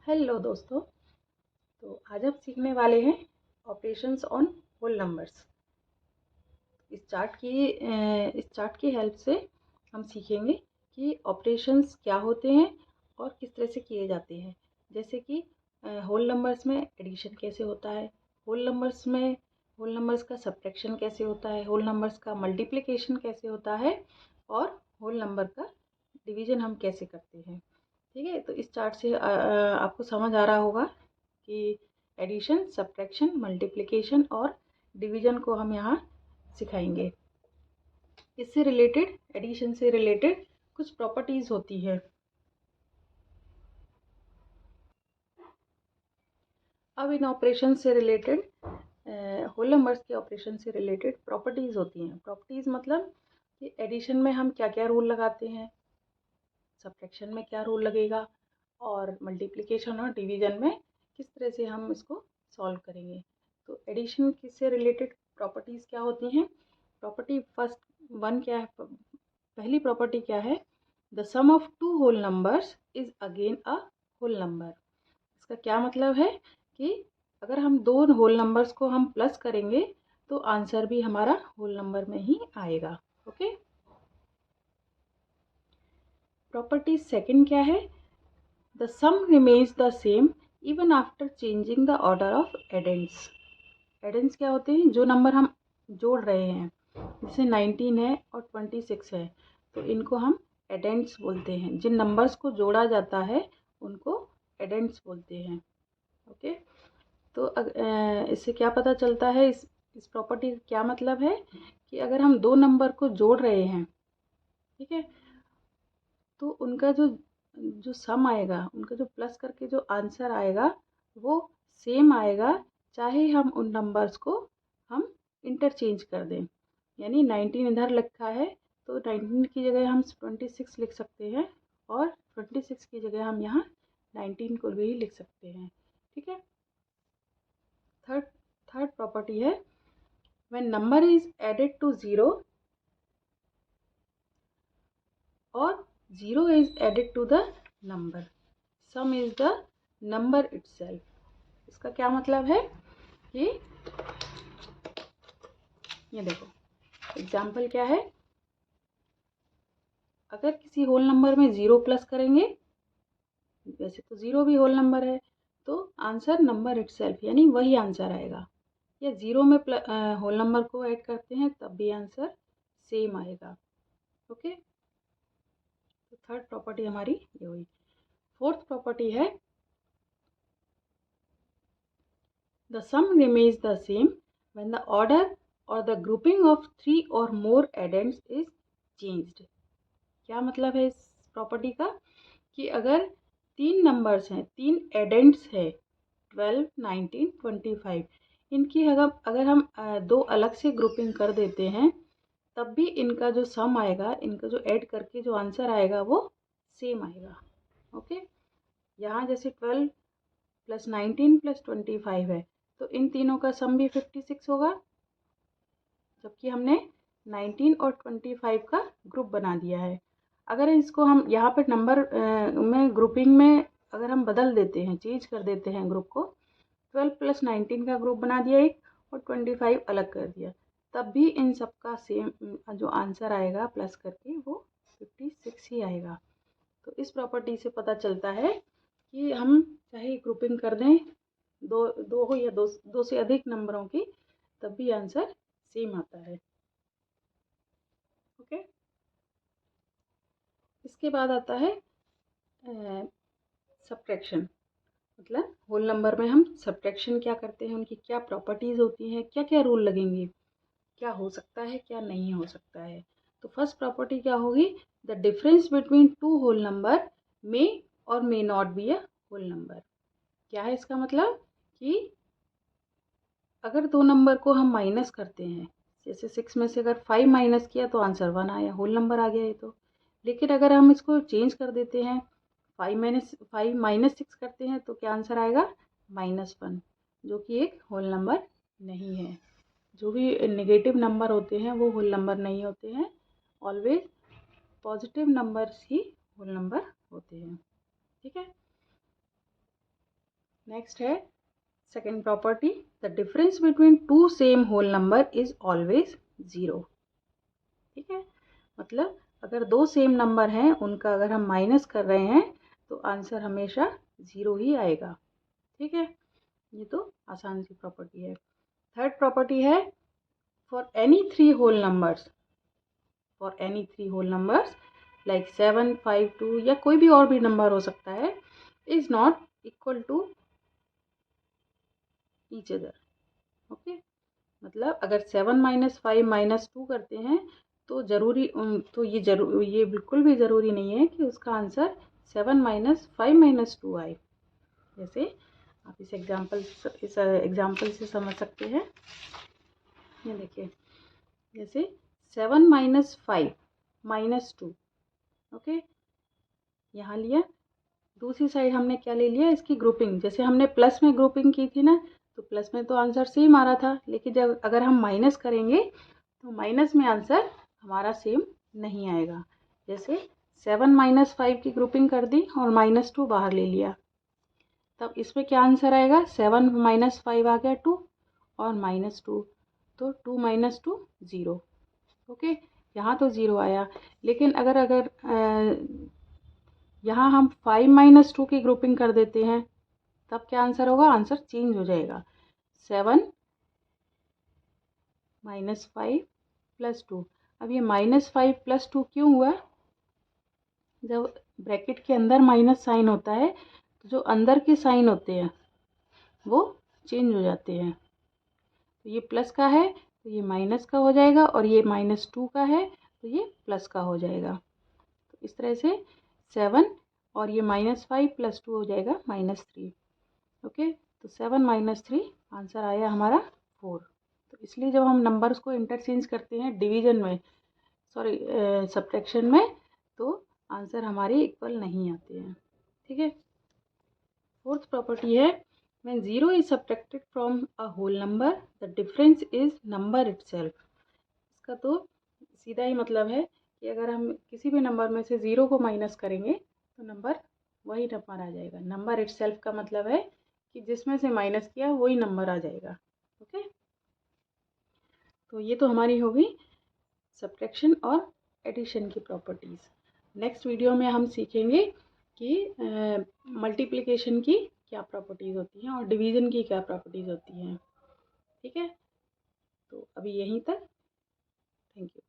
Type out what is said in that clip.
Hello दोस्तों। तो आज हम सीखने वाले हैं ऑपरेशंस ऑन होल नंबर्स। इस चार्ट की हेल्प से हम सीखेंगे कि ऑपरेशंस क्या होते हैं और किस तरह से किए जाते हैं। जैसे कि होल नंबर्स में एडिशन कैसे होता है, होल नंबर्स का सब्ट्रैक्शन कैसे होता है, होल नंबर्स का मल्टीप्लिकेशन कैसे होता है और होल नंबर का डिवीज़न हम कैसे करते हैं। ठीक है, तो इस चार्ट से आपको समझ आ रहा होगा कि एडिशन, सब्ट्रैक्शन, मल्टीप्लिकेशन और डिवीज़न को हम यहाँ सिखाएंगे। इससे रिलेटेड, एडिशन से रिलेटेड कुछ प्रॉपर्टीज़ होती है। अब इन ऑपरेशन से रिलेटेड, होल नंबर्स के ऑपरेशन से रिलेटेड प्रॉपर्टीज़ होती हैं। प्रॉपर्टीज़ मतलब कि एडिशन में हम क्या क्या रूल लगाते हैं, सब्ट्रैक्शन में क्या रूल लगेगा और मल्टीप्लिकेशन और डिवीज़न में किस तरह से हम इसको सॉल्व करेंगे। तो एडिशन से रिलेटेड प्रॉपर्टीज़ क्या होती हैं। प्रॉपर्टी फर्स्ट वन क्या है, पहली प्रॉपर्टी क्या है, the sum of two whole numbers is again a whole number. इसका क्या मतलब है कि अगर हम दो होल नंबर्स को हम प्लस करेंगे तो आंसर भी हमारा होल नंबर में ही आएगा। ओके। प्रॉपर्टी सेकंड क्या है, the sum remains the same even after changing the order of addends. Addends क्या होते हैं, जो नंबर हम जोड़ रहे हैं, जैसे 19 है और 26 है, तो इनको हम एडेंड्स बोलते हैं। जिन नंबर्स को जोड़ा जाता है उनको एडेंड्स बोलते हैं। ओके। तो इससे क्या पता चलता है, इस प्रॉपर्टी का क्या मतलब है कि अगर हम दो नंबर को जोड़ रहे हैं, ठीक है, तो उनका जो जो सम आएगा, उनका जो प्लस करके जो आंसर आएगा वो सेम आएगा, चाहे हम उन नंबर्स को हम इंटरचेंज कर दें। यानी 19 इधर लिखा है तो 19 की जगह हम 26 लिख सकते हैं और 26 की जगह हम यहाँ 19 को भी लिख सकते हैं। ठीक है। थर्ड प्रॉपर्टी है, when number is added to zero और zero is added to the number, sum is the number itself. इसका क्या मतलब है कि ये देखो एग्जाम्पल क्या है, अगर किसी होल नंबर में ज़ीरो प्लस करेंगे, वैसे तो ज़ीरो भी होल नंबर है, तो आंसर नंबर इटसेल्फ यानी वही आंसर आएगा। या ज़ीरो में होल नंबर को ऐड करते हैं तब भी आंसर सेम आएगा। ओके। तो थर्ड प्रॉपर्टी हमारी ये हुई। फोर्थ प्रॉपर्टी है, the sum remains the same when the order or the grouping of three or more addends is changed। क्या मतलब है इस प्रॉपर्टी का कि अगर तीन नंबर्स हैं, तीन एडेंड्स है 12, 19, 25, इनकी अगर हम दो अलग से ग्रुपिंग कर देते हैं तब भी इनका जो सम आएगा, इनका जो ऐड करके जो आंसर आएगा वो सेम आएगा। ओके। यहाँ जैसे 12 प्लस 19 प्लस 25 है, तो इन तीनों का सम भी 56 होगा, जबकि हमने 19 और 25 का ग्रुप बना दिया है। अगर इसको हम यहाँ पर नंबर में ग्रुपिंग में अगर हम बदल देते हैं, चेंज कर देते हैं ग्रुप को, 12 प्लस 19 का ग्रुप बना दिया एक और 25 अलग कर दिया, तब भी इन सब का सेम जो आंसर आएगा प्लस करके वो 56 ही आएगा। तो इस प्रॉपर्टी से पता चलता है कि हम चाहे ग्रुपिंग कर दें दो दो हो या दो से अधिक नंबरों की, तब भी आंसर सेम आता है। ओके। इसके बाद आता है सब्ट्रैक्शन। मतलब होल नंबर में हम सब्ट्रैक्शन क्या करते हैं, उनकी क्या प्रॉपर्टीज़ होती हैं, क्या क्या रूल लगेंगे, क्या हो सकता है क्या नहीं हो सकता है। तो फर्स्ट प्रॉपर्टी क्या होगी, the difference between two whole number may और may not be a whole number. क्या है इसका मतलब कि अगर दो नंबर को हम माइनस करते हैं, जैसे 6 में से अगर 5 माइनस किया तो आंसर 1 आया, होल नंबर आ गया ये तो। लेकिन अगर हम इसको चेंज कर देते हैं, 5 माइनस 6 करते हैं तो क्या आंसर आएगा, -1, जो कि एक होल नंबर नहीं है। जो भी नेगेटिव नंबर होते हैं वो होल नंबर नहीं होते हैं, ऑलवेज पॉजिटिव नंबर्स ही होल नंबर होते हैं। ठीक है। नेक्स्ट है second property, the difference between two same whole number is always zero. ठीक है, मतलब अगर दो सेम नंबर हैं उनका अगर हम माइनस कर रहे हैं तो आंसर हमेशा ज़ीरो ही आएगा। ठीक है, ये तो आसान सी प्रॉपर्टी है। थर्ड प्रॉपर्टी है for any three whole numbers, for any three whole numbers like 7, 5, 2 या कोई भी और भी नंबर हो सकता है, is not equal to each other. Okay, मतलब अगर 7 - 5 - 2 करते हैं तो तो ये बिल्कुल भी ज़रूरी नहीं है कि उसका आंसर 7 - 5 - 2 आए। जैसे आप इस एग्जाम्पल से समझ सकते हैं। ये देखिए, जैसे 7 - 5 - 2, ओके, यहाँ लिया। दूसरी साइड हमने क्या ले लिया, इसकी ग्रुपिंग। जैसे हमने प्लस में ग्रुपिंग की थी ना, तो प्लस में तो आंसर सेम आ रहा था, लेकिन जब अगर हम माइनस करेंगे तो माइनस में आंसर हमारा सेम नहीं आएगा। जैसे 7 - 5 की ग्रुपिंग कर दी और -2 बाहर ले लिया, तब इसमें क्या आंसर आएगा, 7 - 5 आ गया 2 और -2, तो 2 - 2 0। ओके, यहाँ तो ज़ीरो आया, लेकिन अगर यहाँ हम 5 - 2 की ग्रुपिंग कर देते हैं तब क्या आंसर होगा, आंसर चेंज हो जाएगा। 7 - 5 + 2। अब ये -5 + 2 क्यों हुआ, जब ब्रैकेट के अंदर माइनस साइन होता है तो जो अंदर के साइन होते हैं वो चेंज हो जाते हैं। तो ये प्लस का है तो ये माइनस का हो जाएगा, और ये -2 का है तो ये प्लस का हो जाएगा। तो इस तरह से 7 और ये -5 + 2 हो जाएगा -3। ओके, तो 7 - 3 आंसर आया हमारा 4। तो इसलिए जब हम नंबर्स को इंटरचेंज करते हैं डिवीजन में, सॉरी सब्ट्रैक्शन में, तो आंसर हमारे इक्वल नहीं आते हैं। ठीक है, फोर्थ प्रॉपर्टी है when 0 is subtracted from a whole number the difference is number itself। इसका तो सीधा ही मतलब है कि अगर हम किसी भी नंबर में से 0 को माइनस करेंगे तो नंबर वही नंबर आ जाएगा। नंबर इटसेल्फ का मतलब है कि जिसमें से माइनस किया वही नंबर आ जाएगा। ओके, तो ये तो हमारी होगी सब्ट्रैक्शन और एडिशन की प्रॉपर्टीज़। नेक्स्ट वीडियो में हम सीखेंगे कि मल्टीप्लिकेशन की क्या प्रॉपर्टीज़ होती हैं और डिवीज़न की क्या प्रॉपर्टीज़ होती हैं। ठीक है, तो अभी यहीं तक। Thank you.